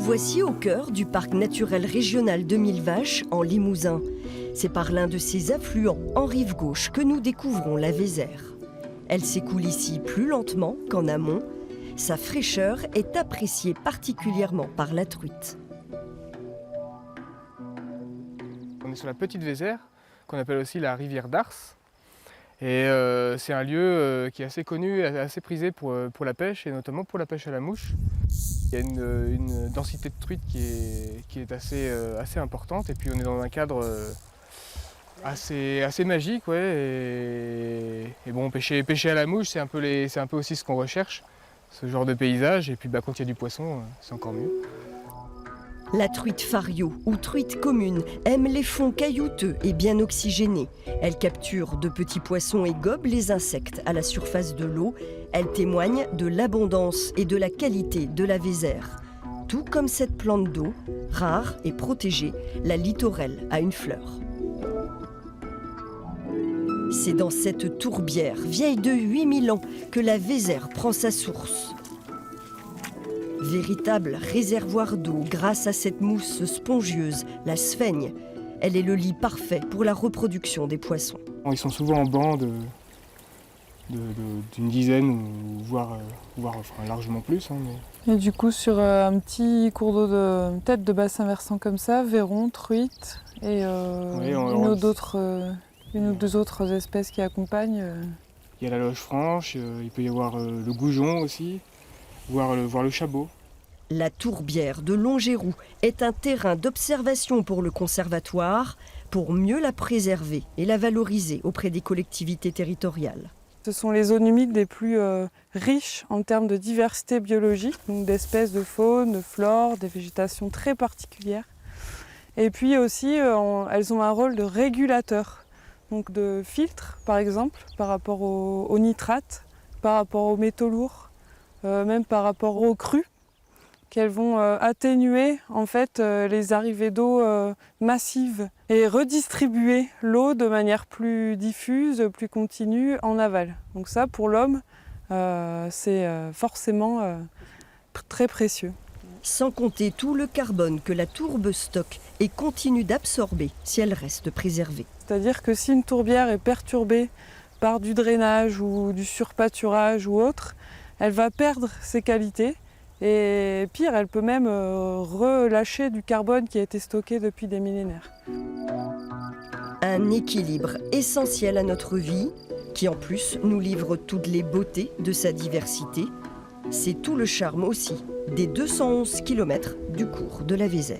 voici au cœur du parc naturel régional de Millevaches, en Limousin. C'est par l'un de ses affluents, en rive gauche, que nous découvrons la Vézère. Elle s'écoule ici plus lentement qu'en amont. Sa fraîcheur est appréciée particulièrement par la truite. On est sur la petite Vézère, qu'on appelle aussi la rivière d'Ars. Et c'est un lieu qui est assez connu, assez prisé pour la pêche, et notamment pour la pêche à la mouche. Il y a une densité de truite qui est assez importante, et puis on est dans un cadre assez magique, ouais. Et bon, pêcher à la mouche, c'est un peu aussi ce qu'on recherche, ce genre de paysage. Et puis quand il y a du poisson, c'est encore mieux. La truite fario, ou truite commune, aime les fonds caillouteux et bien oxygénés. Elle capture de petits poissons et gobe les insectes à la surface de l'eau. Elle témoigne de l'abondance et de la qualité de la Vézère. Tout comme cette plante d'eau, rare et protégée, la littorelle a une fleur. C'est dans cette tourbière, vieille de 8000 ans, que la Vézère prend sa source. Véritable réservoir d'eau grâce à cette mousse spongieuse, la sphaigne. Elle est le lit parfait pour la reproduction des poissons. Ils sont souvent en bande d'une dizaine, voire largement plus. Et du coup, sur un petit cours d'eau de tête de bassin versant comme ça, verron, truite et une ou deux autres espèces qui accompagnent. Il y a la loge franche, il peut y avoir le goujon aussi, voire le chabot. La tourbière de Longéroux est un terrain d'observation pour le conservatoire, pour mieux la préserver et la valoriser auprès des collectivités territoriales. Ce sont les zones humides les plus riches en termes de diversité biologique, donc d'espèces de faune, de flore, des végétations très particulières. Et puis aussi, elles ont un rôle de régulateur, donc de filtre par exemple, par rapport aux nitrates, par rapport aux métaux lourds, même par rapport aux crues, qu'elles vont atténuer en fait les arrivées d'eau massives et redistribuer l'eau de manière plus diffuse, plus continue en aval. Donc ça, pour l'homme, c'est forcément très précieux. Sans compter tout le carbone que la tourbe stocke et continue d'absorber si elle reste préservée. C'est-à-dire que si une tourbière est perturbée par du drainage ou du surpâturage ou autre, elle va perdre ses qualités. Et pire, elle peut même relâcher du carbone qui a été stocké depuis des millénaires. Un équilibre essentiel à notre vie, qui en plus nous livre toutes les beautés de sa diversité. C'est tout le charme aussi des 211 km du cours de la Vézère.